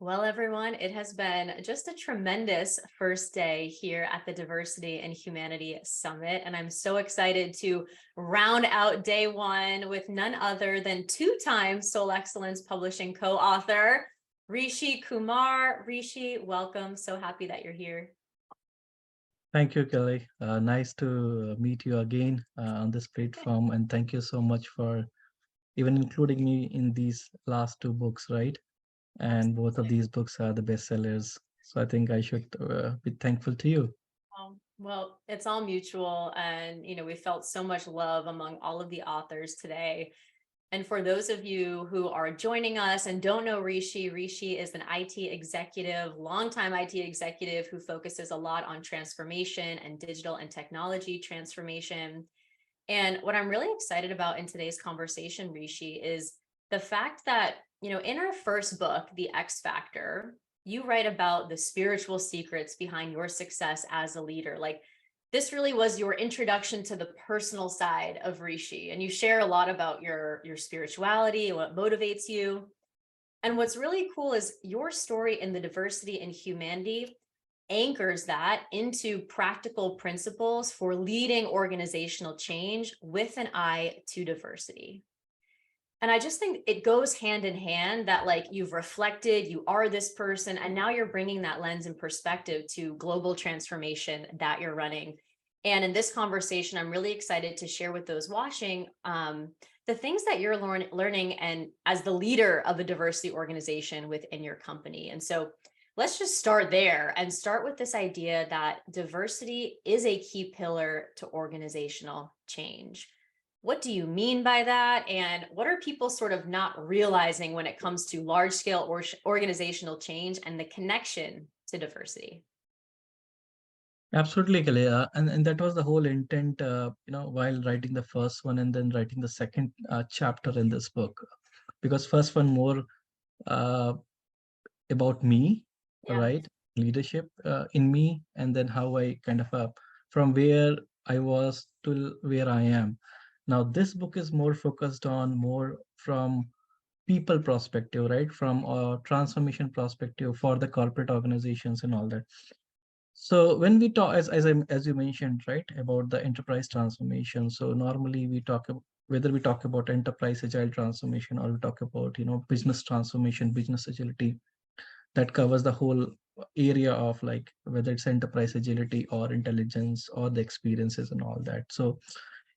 Well, everyone, it has been just a tremendous first day here at the Diversity and Humanity Summit. And I'm so excited to round out day one with none other than two-time Soul Excellence Publishing co-author, Rishi Kumar. Rishi, welcome. So happy that you're here. Thank you, Kelly. Nice to meet you again on this platform. And thank you so much for even including me in these last two books, right? And both of Absolutely. these books are the bestsellers. So I think I should be thankful to you. Well, it's all mutual. And, we felt so much love among all of the authors today. And for those of you who are joining us and don't know Rishi, Rishi is an IT executive, longtime IT executive who focuses a lot on transformation and digital and technology transformation. And what I'm really excited about in today's conversation, Rishi, is the fact that, in our first book, The X Factor, you write about the spiritual secrets behind your success as a leader. Like, this really was your introduction to the personal side of Rishi, and you share a lot about your spirituality and what motivates you. And what's really cool is your story in the Diversity and Humanity anchors that into practical principles for leading organizational change with an eye to diversity. And I just think it goes hand in hand that, like, you've reflected, you are this person, and now you're bringing that lens and perspective to global transformation that you're running. And in this conversation, I'm really excited to share with those watching the things that you're learning and as the leader of a diversity organization within your company. And so let's just start there and start with this idea that diversity is a key pillar to organizational change. What do you mean by that? And what are people sort of not realizing when it comes to large scale organizational change and the connection to diversity? Absolutely, Kelly. And that was the whole intent, while writing the first one and then writing the second chapter in this book. Because first one more uh, about me, Yeah. right? Leadership in me, and then how I kind of from where I was to where I am. Now, this book is more focused on more from people perspective, right? From a transformation perspective for the corporate organizations and all that. So when we talk, as you mentioned, right, about the enterprise transformation. So normally we talk about whether we talk about enterprise agile transformation or we talk about business transformation, business agility, that covers the whole area of like whether it's enterprise agility or intelligence or the experiences and all that. So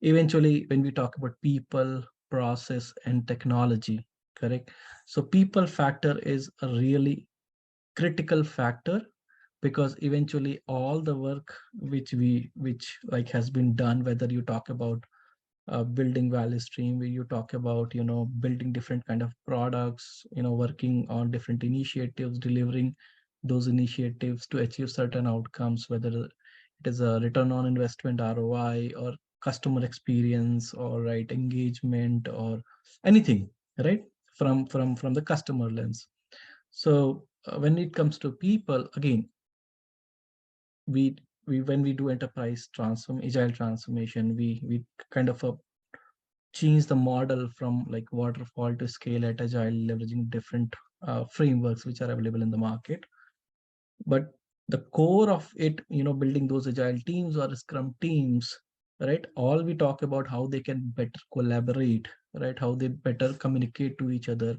eventually when we talk about people, process and technology, correct, so people factor is a really critical factor, because eventually all the work which like has been done, whether you talk about building value stream, where you talk about building different kind of products, working on different initiatives, delivering those initiatives to achieve certain outcomes, whether it is a return on investment, ROI, or customer experience, or right engagement, or anything, right, from the customer lens. So when it comes to people, again, we we when we do enterprise agile transformation, we kind of change the model from like waterfall to scale at agile, leveraging different frameworks which are available in the market. But the core of it, building those agile teams or scrum teams, right, all we talk about how they can better collaborate, right, how they better communicate to each other,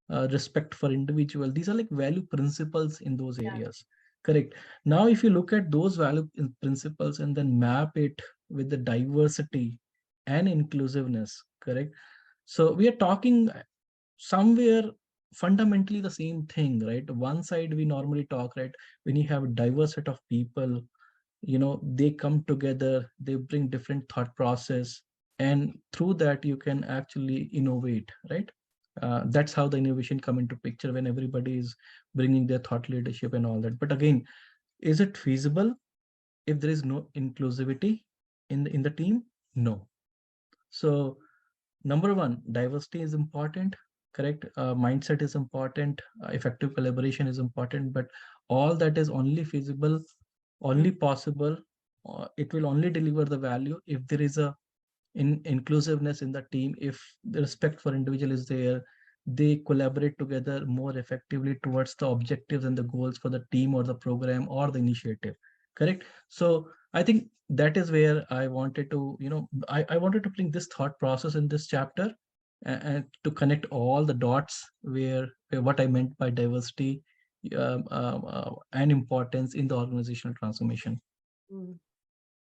respect for individual, these are like value principles in those Yeah. areas, correct. Now if you look at those value principles and then map it with the diversity and inclusiveness, correct, so we are talking somewhere fundamentally the same thing, right. One side we normally talk, right, when you have a diverse set of people, they come together, they bring different thought process, and through that you can actually innovate, right. That's how the innovation come into picture, when everybody is bringing their thought leadership and all that. But again, is it feasible if there is no inclusivity in the team? No. So number one, diversity is important, correct, mindset is important, effective collaboration is important, but all that is only feasible, Mm. only possible, it will only deliver the value if there is a inclusiveness in the team, if the respect for individual is there, they collaborate together more effectively towards the objectives and the goals for the team or the program or the initiative. Correct. So I think that is where I wanted to, I wanted to bring this thought process in this chapter, and to connect all the dots where what I meant by diversity and importance in the organizational transformation. Mm.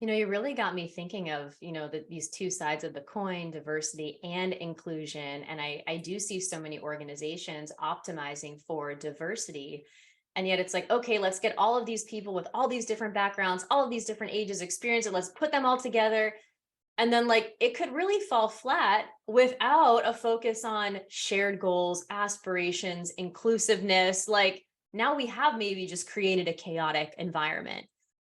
You really got me thinking of, these two sides of the coin, diversity and inclusion. And I do see so many organizations optimizing for diversity. And yet it's like, okay, let's get all of these people with all these different backgrounds, all of these different ages, experience, and let's put them all together. And then like it could really fall flat without a focus on shared goals, aspirations, inclusiveness. Like now we have maybe just created a chaotic environment.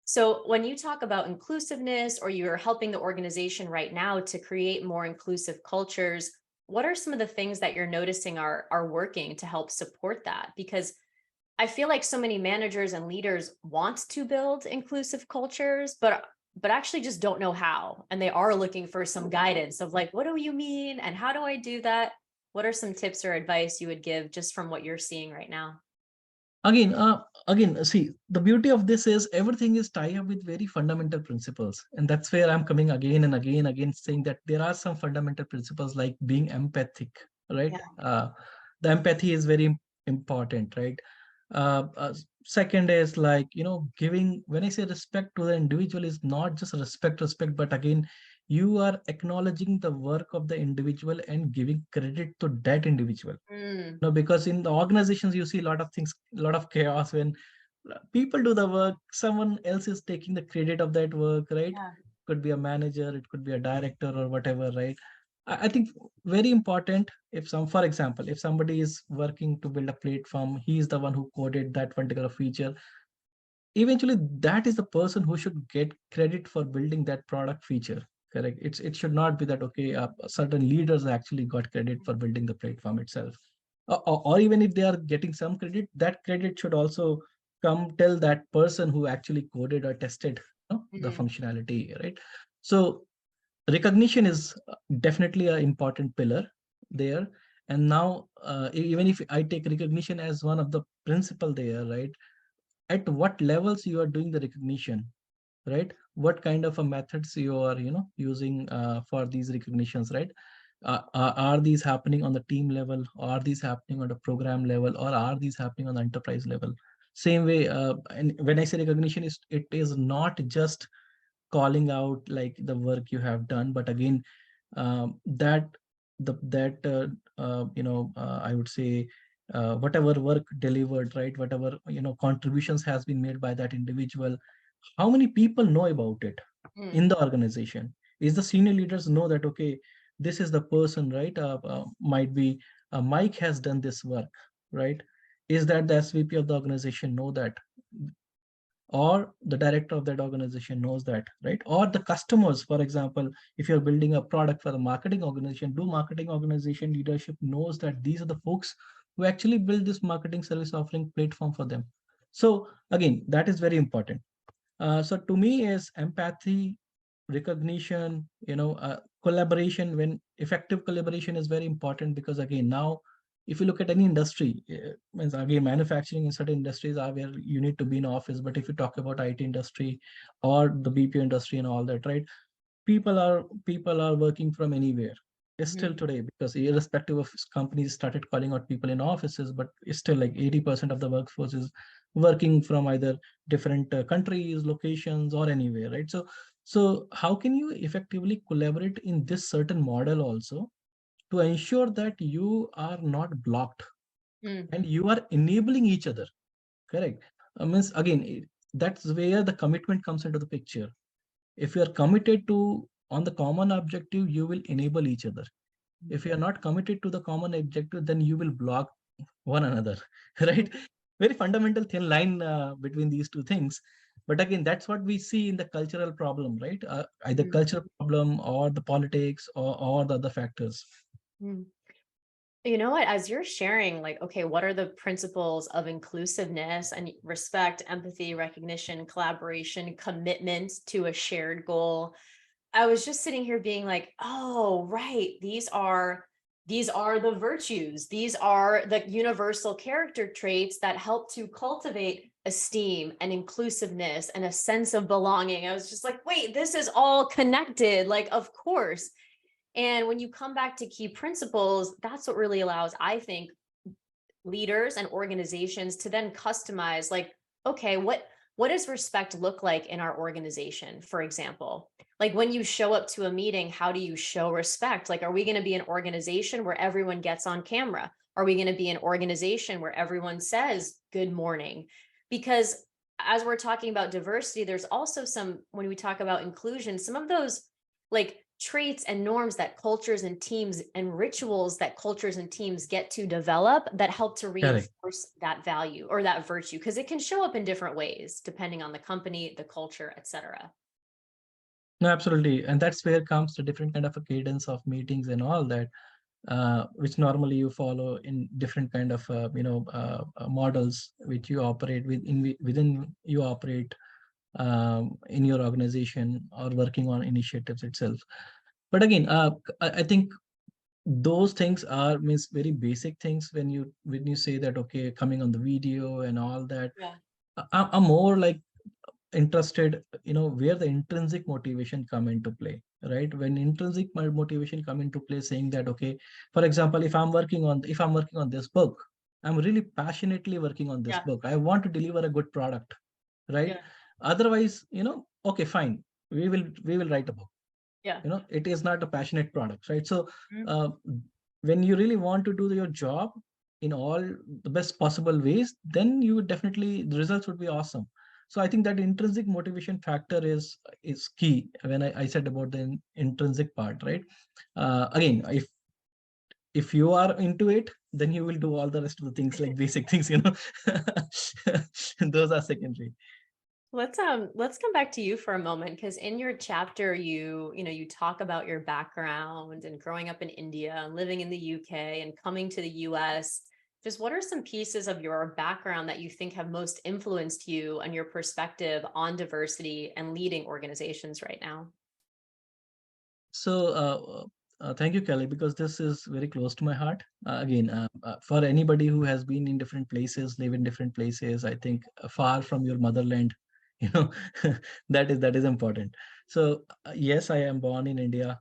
So when you talk about inclusiveness, or you're helping the organization right now to create more inclusive cultures, what are some of the things that you're noticing are working to help support that? Because I feel like so many managers and leaders want to build inclusive cultures, but actually just don't know how. And they are looking for some guidance of like, what do you mean? And how do I do that? What are some tips or advice you would give just from what you're seeing right now? Again, see, the beauty of this is everything is tied up with very fundamental principles, and that's where I'm coming again and again, saying that there are some fundamental principles like being empathic, right? Yeah. The empathy is very important, right? Second is like, giving, when I say respect to the individual, is not just respect, but again, you are acknowledging the work of the individual and giving credit to that individual. Mm, No, because in the organizations you see a lot of things, a lot of chaos when people do the work, someone else is taking the credit of that work, right? yeah. Could be a manager, it could be a director or whatever, right? I think very important, if some, for example, if somebody is working to build a platform, he is the one who coded that particular feature. Eventually, that is the person who should get credit for building that product feature. Correct. It should not be that, okay, certain leaders actually got credit for building the platform itself, or even if they are getting some credit, that credit should also come tell that person who actually coded or tested, the Mhm. functionality, right? So recognition is definitely an important pillar there. And now, even if I take recognition as one of the principle there, right? At what levels you are doing the recognition, right? What kind of a methods you are, using for these recognitions, right? Are these happening on the team level, are these happening on the program level, or are these happening on the enterprise level? Same way, and when I say recognition, is it is not just calling out like the work you have done, but again, that the that I would say, whatever work delivered, right, whatever, contributions has been made by that individual, how many people know about it Mm, in the organization? Is the senior leaders know that, okay, this is the person, right? Might be Mike has done this work, right? Is that the SVP of the organization know that, or the director of that organization knows that, right? Or the customers, for example, if you're building a product for the marketing organization, do marketing organization leadership knows that these are the folks who actually build this marketing service offering platform for them? So again, that is very important. So to me is empathy, recognition, collaboration. When effective collaboration is very important, because again, now if you look at any industry, means again, manufacturing in certain industries are where you need to be in office. But if you talk about IT industry or the BPO industry and all that, right? People are working from anywhere still mhm. today, because irrespective of companies started calling out people in offices, but it's still like 80% of the workforce is working from either different countries, locations, or anywhere, right? So how can you effectively collaborate in this certain model also, to ensure that you are not blocked Mm, and you are enabling each other? Correct. Means again, that's where the commitment comes into the picture. If you are committed to on the common objective, you will enable each other. If you are not committed to the common objective, then you will block one another. Right? Very fundamental thin line between these two things. But again, that's what we see in the cultural problem, right? Either mm, cultural problem or the politics, or the other factors. mm. You know what? As you're sharing, like, okay, what are the principles of inclusiveness and respect, empathy, recognition, collaboration, commitment to a shared goal? I was just sitting here being like, oh, right. These are these are the virtues, these are the universal character traits that help to cultivate esteem and inclusiveness and a sense of belonging. I was just like, wait, this is all connected, like, of course. And when you come back to key principles, that's what really allows, I think, leaders and organizations to then customize, like, okay, what does respect look like in our organization, for example? Like, when you show up to a meeting, how do you show respect? Like, are we going to be an organization where everyone gets on camera? Are we going to be an organization where everyone says good morning? Because as we're talking about diversity, there's also some, when we talk about inclusion, some of those like traits and norms that cultures and teams and rituals that cultures and teams get to develop that help to Correct. reinforce that value or that virtue, because it can show up in different ways depending on the company, the culture, etc. No, absolutely. And that's where comes the different kind of a cadence of meetings and all that, which normally you follow in different kind of, models which you operate within you operate in your organization or working on initiatives itself. But again, I think those things are means very basic things when you say that, okay, coming on the video and all that. Yeah. I'm more like interested, where the intrinsic motivation come into play, right? When intrinsic motivation come into play, saying that, okay, for example, if I'm working on this book, I'm really passionately working on this Yeah. book, I want to deliver a good product, right? Yeah. Otherwise, okay, fine, we will write a book. Yeah. It is not a passionate product, right? So Mhm. uh, when you really want to do your job in all the best possible ways, then you would definitely, the results would be awesome. So I think that intrinsic motivation factor is key when I said about the intrinsic part, right? Again, if you are into it, then you will do all the rest of the things, like basic things, those are secondary. Let's come back to you for a moment, because in your chapter you talk about your background and growing up in India and living in the UK and coming to the US. Just what are some pieces of your background that you think have most influenced you and your perspective on diversity and leading organizations right now? So, thank you, Kelly, because this is very close to my heart. Again, for anybody who has been in different places, live in different places, I think far from your motherland, you know, that is important. So, yes, I am born in India,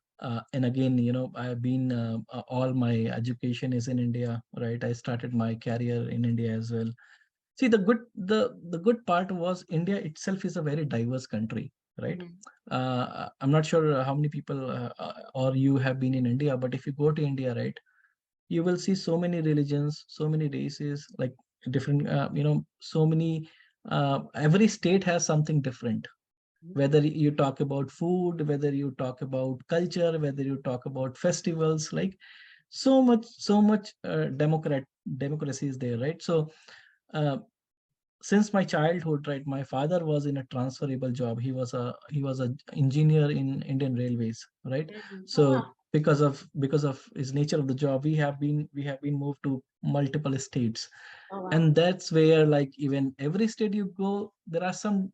and again, I have been all my education is in India, right? I started my career in India as well. See, the good part was India itself is a very diverse country, right? Mhm. I'm not sure how many people or you have been in India, but if you go to India, right, you will see so many religions, so many races, like different, so many. Every state has something different. Whether you talk about food, whether you talk about culture, whether you talk about festivals, like so much democracy is there, right? So. Uh, since my childhood, right, my father was in a transferable job. He was a engineer in Indian Railways, right? Mhm. Oh, So wow. because of his nature of the job, we have been moved to multiple states. Oh, wow. And that's where, like, even every state you go, there are something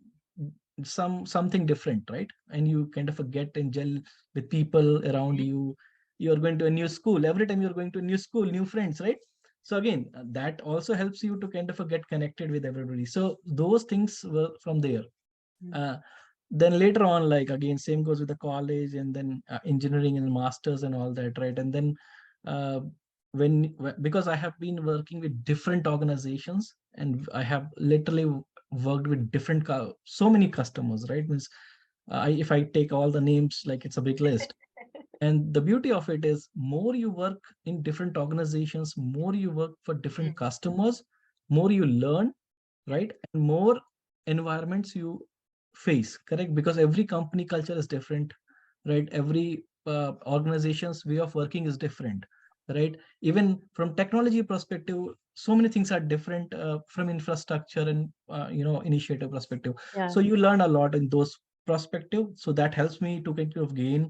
different, right? And you kind of get and gel with people around Mhm. you. You're going to a new school, every time you're going to a new school, new friends, right? So again, that also helps you to kind of get connected with everybody. So those things were from there. Mhm. uh, then later on, like, again, same goes with the college, and then engineering and masters and all that, right? And then uh, because I have been working with different organizations, and I have literally worked with so many customers, right? Means if I take all the names, like, it's a big list. And the beauty of it is, more you work in different organizations, more you work for different Mhm. customers, more you learn, right? And more environments you face, correct? Because every company culture is different, right? Every organization's way of working is different, right? Even from technology perspective, so many things are different, from infrastructure and initiative perspective. Yeah. So you learn a lot in those perspective, so that helps me to kind of gain.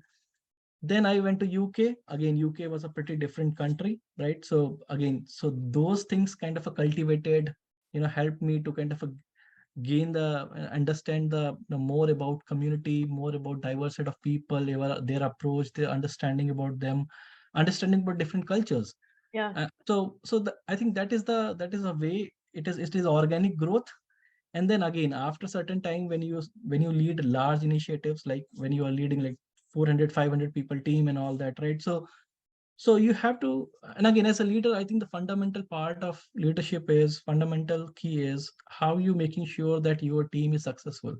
Then I went to UK. Again, UK was a pretty different country, right? So again, so those things kind of a cultivated, helped me to kind of a gain understand the more about community, more about diverse set of people, their approach, their understanding about them, understanding about different cultures. Yeah. I think that is a way, it is organic growth. And then again, after certain time, when you lead large initiatives, like when you are leading like 400 500 people team and all that, right? So you have to, and again, as a leader, I think the fundamental part of leadership is, fundamental key is how you making sure that your team is successful,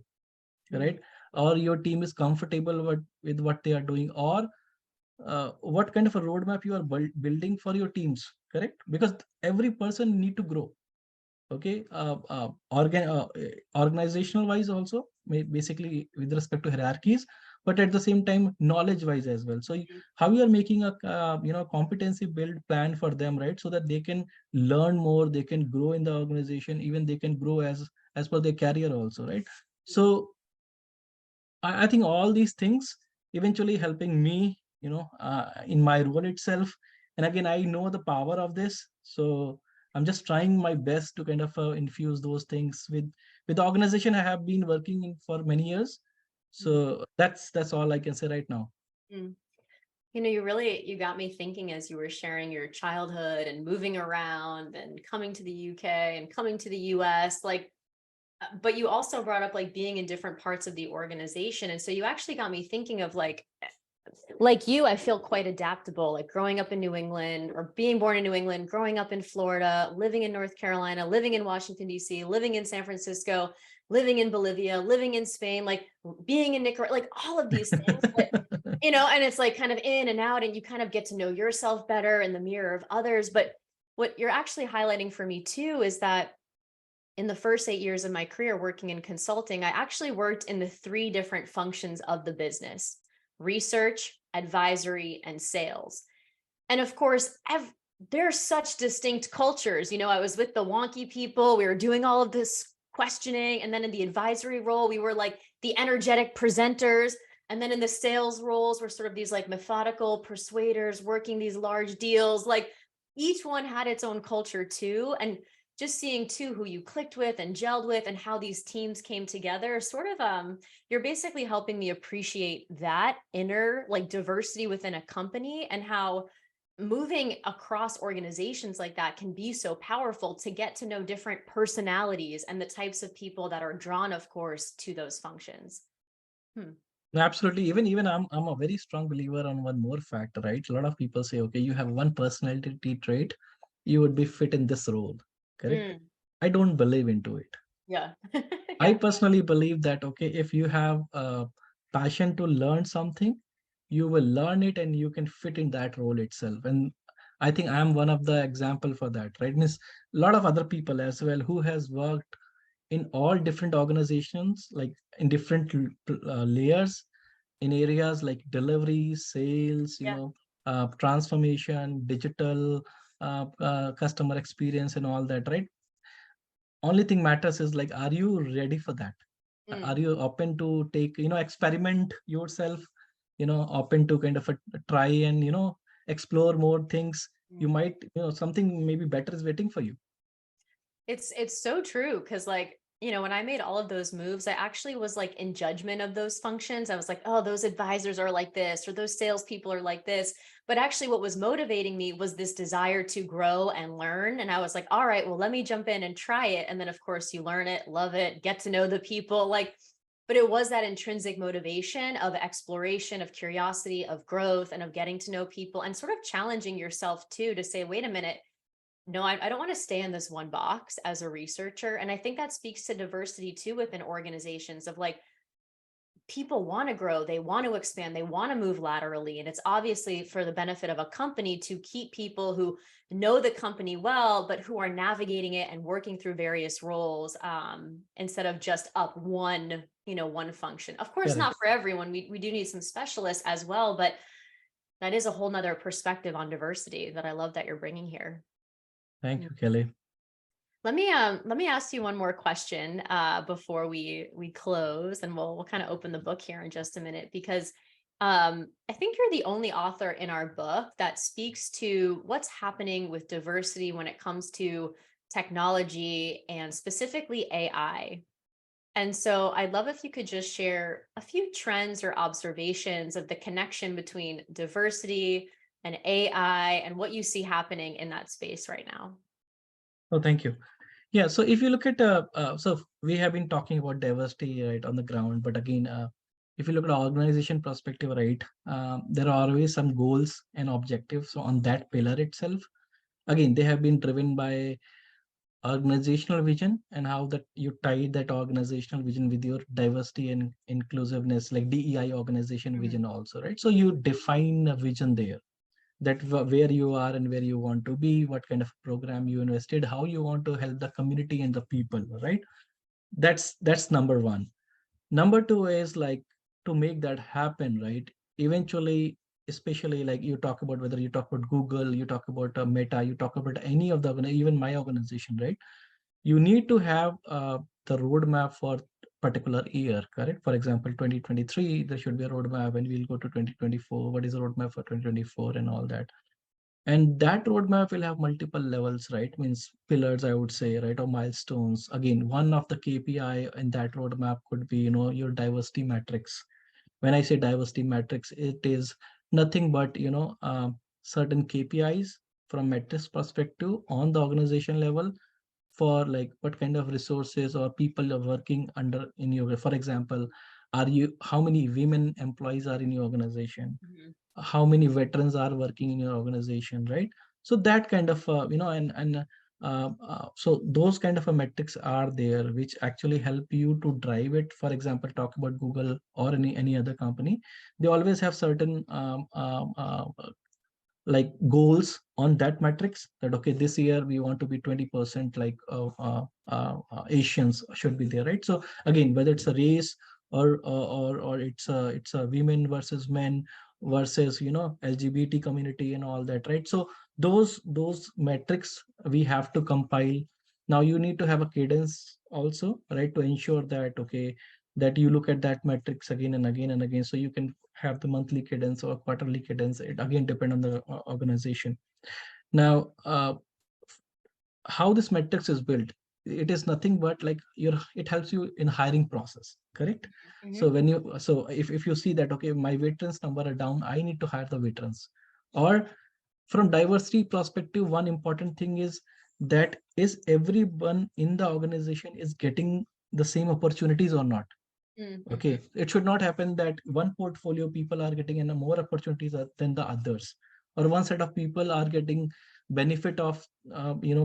Mm. right? Or your team is comfortable with what they are doing, or what kind of a roadmap you are building for your teams, correct? Because every person need to grow. Okay, organizational wise also, basically with respect to hierarchies, but at the same time knowledge wise as well. So how you are making a competency build plan for them, right? So that they can learn more, they can grow in the organization, even they can grow as per their career also, right? So I think all these things eventually helping me, in my role itself. And again, I know the power of this, so I'm just trying my best to kind of infuse those things with the organization I have been working in for many years. Mm. So that's all I can say right now. Mm. You got me thinking as you were sharing your childhood and moving around and coming to the UK and coming to the US, like, but you also brought up like being in different parts of the organization. And so you actually got me thinking of like you, I feel quite adaptable, like growing up in New England or being born in New England, growing up in Florida, living in North Carolina, living in Washington, D.C., living in San Francisco, living in Bolivia, living in Spain, like being in Nicaragua, like all of these things. But, and it's like kind of in and out, and you kind of get to know yourself better in the mirror of others. But what you're actually highlighting for me too is that in the first 8 years of my career working in consulting, I actually worked in the three different functions of the business: research, advisory, and sales. And of course, there's such distinct cultures. I was with the wonky people, we were doing all of this questioning. And then in the advisory role, we were like the energetic presenters. And then in the sales roles, we're sort of these like methodical persuaders working these large deals. Like each one had its own culture too. And just seeing too who you clicked with and gelled with and how these teams came together, sort of you're basically helping me appreciate that inner like diversity within a company, and how moving across organizations like that can be so powerful to get to know different personalities and the types of people that are drawn, of course, to those functions. Hmm. Absolutely. Even I'm a very strong believer on one more fact, right? A lot of people say, okay, you have one personality trait, you would be fit in this role, correct? Mm. I don't believe into it. Yeah. I Yeah. personally believe that, okay, if you have a passion to learn something, you will learn it and you can fit in that role itself. And I think I am one of the example for that, right? Means a lot of other people as well who has worked in all different organizations, like in different layers, in areas like delivery, sales, Yeah. transformation, digital, customer experience, and all that, right? Only thing matters is like, are you ready for that? Are Mm. you open to take, experiment yourself, open to kind of try and, explore more things? You Mm. might, something maybe better is waiting for you. It's so true, because like, when I made all of those moves, I actually was like in judgment of those functions. I was like, oh, those advisors are like this, or those salespeople are like this. But actually, what was motivating me was this desire to grow and learn. And I was like, all right, well, let me jump in and try it. And then, of course, you learn it, love it, get to know the people. Like, but it was that intrinsic motivation of exploration, of curiosity, of growth, and of getting to know people and sort of challenging yourself too to say, wait a minute, no, I don't want to stay in this one box as a researcher. And I think that speaks to diversity too within organizations of like, people want to grow, they want to expand, they want to move laterally. And it's obviously for the benefit of a company to keep people who know the company well, but who are navigating it and working through various roles, instead of just up one function. Of course, Correct. not for everyone. We do need some specialists as well, but that is a whole nother perspective on diversity that I love that you're bringing here. Thank you, Kelly. Let me ask you one more question before we close, and we'll kind of open the book here in just a minute, because I think you're the only author in our book that speaks to what's happening with diversity when it comes to technology and specifically AI. And so I'd love if you could just share a few trends or observations of the connection between diversity, and AI and what you see happening in that space right now. Oh, thank you. Yeah, so if you look at so we have been talking about diversity right on the ground, but again, if you look at organization perspective, right, there are always some goals and objectives. So on that pillar itself, again, they have been driven by organizational vision and how that you tie that organizational vision with your diversity and inclusiveness, like DEI organization Mhm. vision also, right? So you define a vision there that where you are and where you want to be, what kind of program you invested, how you want to help the community and the people, right? That's number one. Number two is like to make that happen, right? Eventually, especially like you talk about whether you talk about Google, you talk about Meta, you talk about any of the even my organization, right? You need to have the roadmap for particular year, correct? For example, 2023, there should be a roadmap, and we'll go to 2024. What is the roadmap for 2024 and all that? And that roadmap will have multiple levels, right? Means pillars, I would say, right? Or milestones. Again, one of the KPI in that roadmap could be, your diversity matrix. When I say diversity matrix, it is nothing but, certain KPIs from metrics perspective on the organization level for like what kind of resources or people are working under in your, for example, how many women employees are in your organization, Mhm. how many veterans are working in your organization, right? So that kind of so those kind of a metrics are there which actually help you to drive it. For example, talk about Google or any other company, they always have certain like goals on that metrics, that okay, this year we want to be 20% like Asians should be there, right? So again, whether it's a race or it's a women versus men versus LGBT community and all that, right? So those metrics we have to compile. Now you need to have a cadence also, right, to ensure that okay, that you look at that metrics again and again and again, so you can have the monthly cadence or quarterly cadence. It again depend on the organization. Now, how this metrics is built, it is nothing but like it helps you in hiring process, correct? So Mhm. when you so if you see that okay, my veterans number are down, I need to hire the veterans. Or from diversity perspective, one important thing is that is everyone in the organization is getting the same opportunities or not. Okay, Mhm. it should not happen that one portfolio people are getting in more opportunities than the others, or one set of people are getting benefit of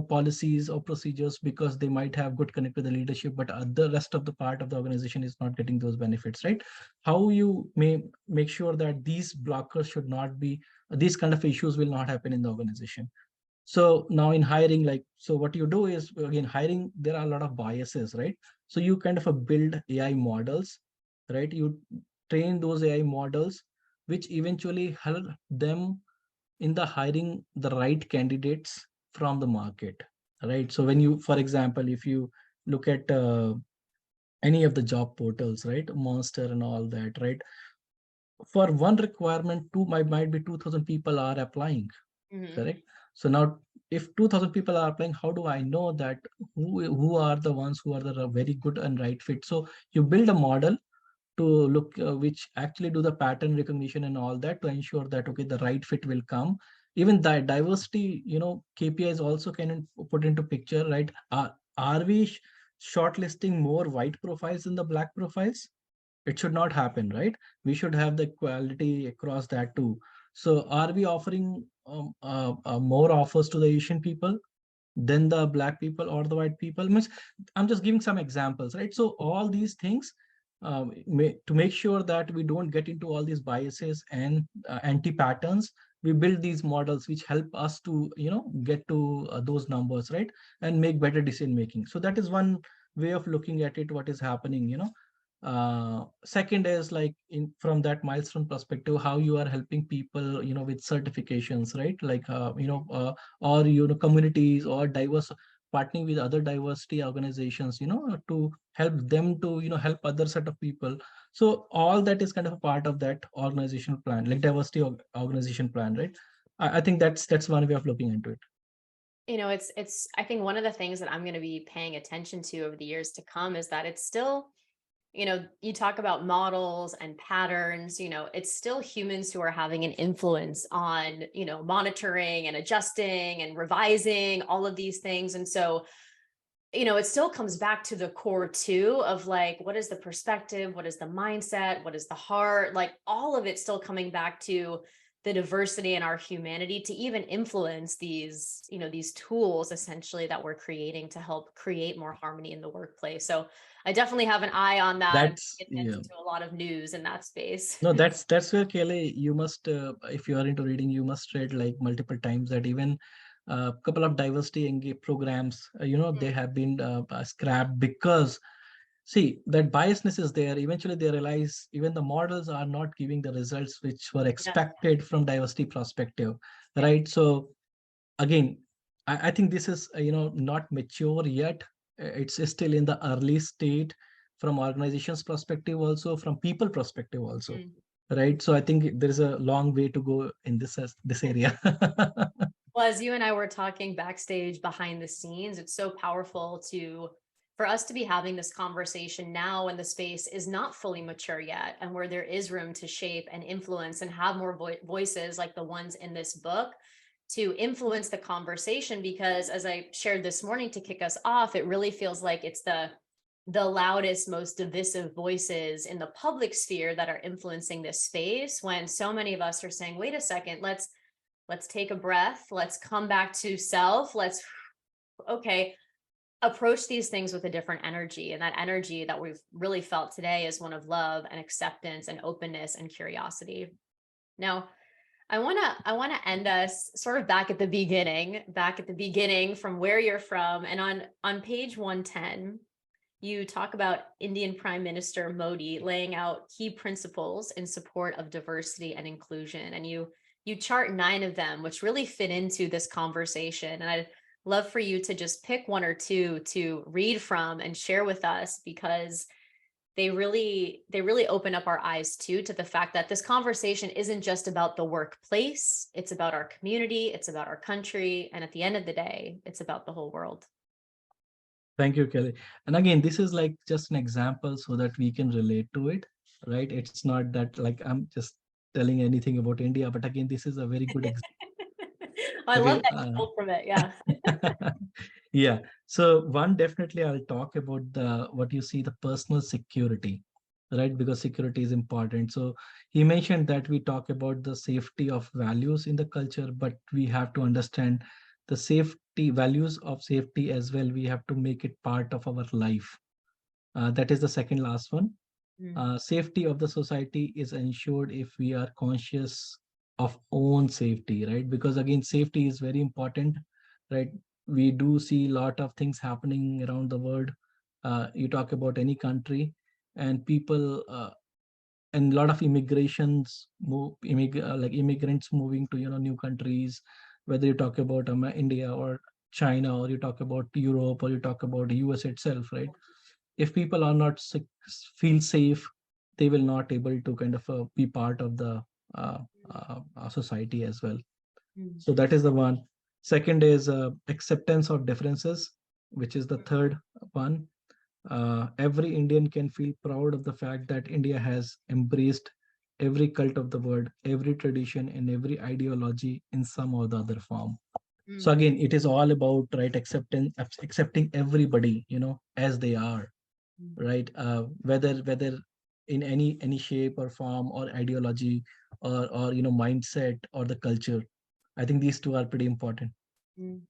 policies or procedures because they might have good connect with the leadership, but the rest of the part of the organization is not getting those benefits, right? How you may make sure that these blockers should not be, these kind of issues will not happen in the organization. So now in hiring, like, so what you do is again, hiring, there are a lot of biases, right? So you kind of build AI models, right? You train those AI models, which eventually help them in the hiring the right candidates from the market, right? So when you, for example, if you look at any of the job portals, right? Monster and all that, right? For one requirement, might be 2,000 people are applying, Mhm. correct? So now if 2,000 people are applying, how do I know that who are the ones who are the very good and right fit? So you build a model to look which actually do the pattern recognition and all that to ensure that okay, the right fit will come. Even that diversity KPIs also can put into picture, right? Are we shortlisting more white profiles than the black profiles? It should not happen, right? We should have the quality across that too. So are we offering more offers to the Asian people than the black people or the white people? Means I'm just giving some examples, right? So all these things, to make sure that we don't get into all these biases and anti patterns, we build these models which help us to get to those numbers, right, and make better decision making. So that is one way of looking at it, what is happening. Second is like in from that milestone perspective, how you are helping people with certifications, right? Like or communities or diverse, partnering with other diversity organizations to help them to help other set of people. So all that is kind of a part of that organizational plan, like diversity organization plan, right? I think that's one way of looking into it. It's I think one of the things that I'm going to be paying attention to over the years to come is that it's still you talk about models and patterns, it's still humans who are having an influence on, monitoring and adjusting and revising all of these things. And so, it still comes back to the core too of like, what is the perspective? What is the mindset? What is the heart? Like all of it still coming back to the diversity in our humanity to even influence these tools essentially that we're creating to help create more harmony in the workplace. So I definitely have an eye on that. I'm That's, paying yeah. attention to a lot of news in that space. No, that's where, Kelly, you must, if you are into reading, you must read like multiple times that even a couple of diversity engage programs, they have been scrapped because, see, that biasness is there. Eventually, they realize even the models are not giving the results which were Yeah. expected from diversity perspective, Yeah. right? So again, I think this is not mature yet. It's still in the early state from organizations perspective, also from people perspective also, Mm. right? So I think there is a long way to go in this area. Well, as you and I were talking backstage behind the scenes, it's so powerful for us to be having this conversation now when the space is not fully mature yet and where there is room to shape and influence and have more voices like the ones in this book to influence the conversation. Because as I shared this morning to kick us off, it really feels like it's the loudest, most divisive voices in the public sphere that are influencing this space, when so many of us are saying, wait a second, let's take a breath, let's come back to self, let's okay, approach these things with a different energy. And that energy that we've really felt today is one of love and acceptance and openness and curiosity. Now, I want to end us sort of back at the beginning from where you're from. And on page 110, you talk about Indian Prime Minister Modi laying out key principles in support of diversity and inclusion. And you chart 9 of them, which really fit into this conversation. And I'd love for you to just pick one or two to read from and share with us, because they really open up our eyes too to the fact that this conversation isn't just about the workplace, it's about our community, it's about our country, and at the end of the day, it's about the whole world. Thank you, Kelly. And again, this is like just an example so that we can relate to it, right? It's not that like I'm just telling anything about India, but again, this is a very good example. I love Okay. that you pulled from it. Yeah. Yeah. So one, definitely I'll talk about the what you see, the personal security, right? Because security is important. So he mentioned that we talk about the safety of values in the culture, but we have to understand the safety values of safety as well. We have to make it part of our life. That is the second last one. Mm, Safety of the society is ensured if we are conscious of own safety, right? Because again, safety is very important, right? We do see a lot of things happening around the world. You talk about any country, and people and a lot of immigrations like immigrants moving to new countries, whether you talk about India or China, or you talk about Europe, or you talk about US itself, right? If people are not feel safe, they will not able to kind of be part of the uh, society as well. mm, So that is the one. Second is acceptance of differences, which is the third one. Every Indian can feel proud of the fact that India has embraced every cult of the world, every tradition, and every ideology in some or the other form. So mm, again, it is all about right accepting everybody, as they are, mm, right? Whether in any shape or form or ideology or mindset or the culture. I think these two are pretty important. mm.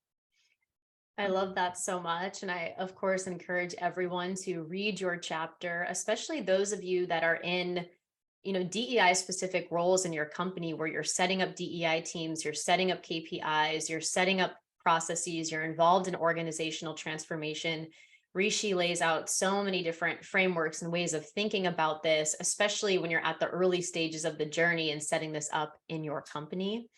I love that so much. And I, of course, encourage everyone to read your chapter, especially those of you that are in, DEI specific roles in your company where you're setting up DEI teams, you're setting up KPIs, you're setting up processes, you're involved in organizational transformation. Rishi lays out so many different frameworks and ways of thinking about this, especially when you're at the early stages of the journey and setting this up in your company.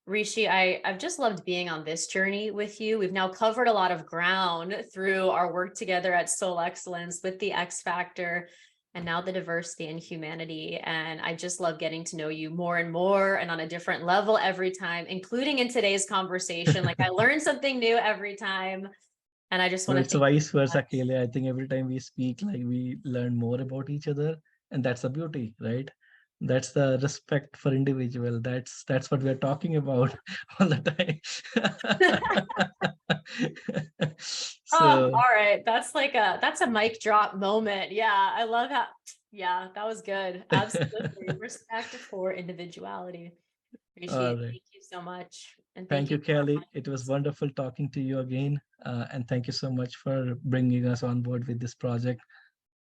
Rishi, I've just loved being on this journey with you. We've now covered a lot of ground through our work together at Soul Excellence with the X Factor and now the diversity and humanity. And I just love getting to know you more and more and on a different level every time, including in today's conversation. Like I learn something new every time. And I just No, want to it's thank you vice so versa, much. Kayleigh. I think every time we speak, like we learn more about each other, and that's the beauty, right? That's the respect for individual. That's what we're talking about all the time. Oh, So, all right. That's a mic drop moment. Yeah, I love how, yeah, that was good. Absolutely. Respect for individuality. all Rishi, right. thank you so much. And thank Thank you you, for Kelly. It reminding was us. wonderful talking to you again. And thank you so much for bringing us on board with this project.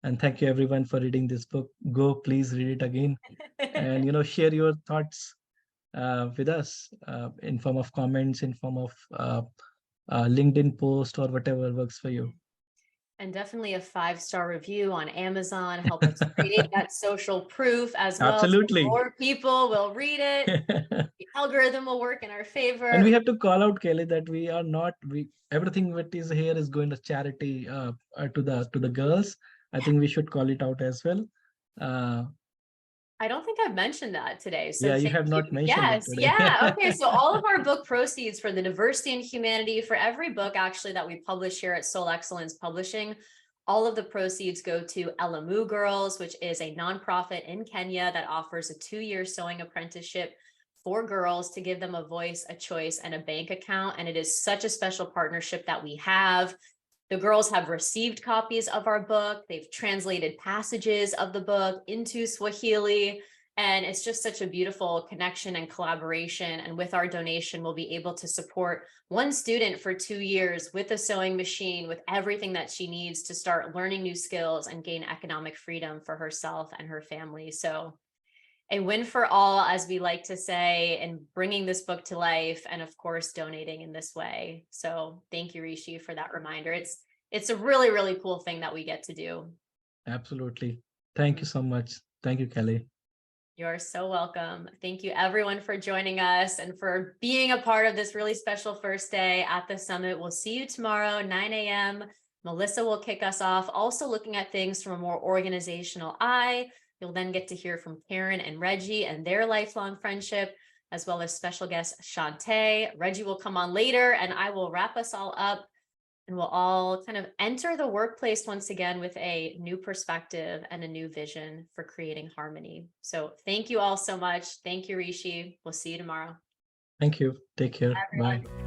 And thank you everyone for reading this book. Go, please read it again, and share your thoughts with us in form of comments, in form of LinkedIn post, or whatever works for you. And definitely a 5-star review on Amazon. Help us create that social proof as well. So Absolutely. more people will read it. The algorithm will work in our And we favor. have to call out, Kelly, that we are not we everything that is here is going to charity, to the girls. I think we should call it out as well. Uh, I don't think I've mentioned that today. So yeah, you thank have you. not mentioned it Yes. today. Yeah. Okay. So all of our book proceeds for the diversity and humanity, for every book actually that we publish here at Soul Excellence Publishing, all of the proceeds go to Elamu Girls, which is a nonprofit in Kenya that offers a 2-year sewing apprenticeship for girls to give them a voice, a choice, and a bank account. And it is such a special partnership that we have. The girls have received copies of our book. They've translated passages of the book into Swahili. And it's just such a beautiful connection and collaboration. And with our donation, we'll be able to support one student for 2 years with a sewing machine, with everything that she needs to start learning new skills and gain economic freedom for herself and her family. So a win for all, as we like to say, and bringing this book to life, and of course donating in this way. So thank you, Rishi, for that reminder. It's a really, really cool thing that we get to do. Absolutely. Thank you so much. Thank you, Kelly. You're so welcome. Thank you everyone for joining us and for being a part of this really special first day at the summit. We'll see you tomorrow, 9 a.m. Melissa will kick us off, also looking at things from a more organizational eye. You'll then get to hear from Karen and Reggie and their lifelong friendship, as well as special guest Shantae. Reggie will come on later and I will wrap us all up, and we'll all kind of enter the workplace once again with a new perspective and a new vision for creating harmony. So thank you all so much. Thank you, Rishi. We'll see you tomorrow. Thank you. Take care. Bye, Bye. everyone.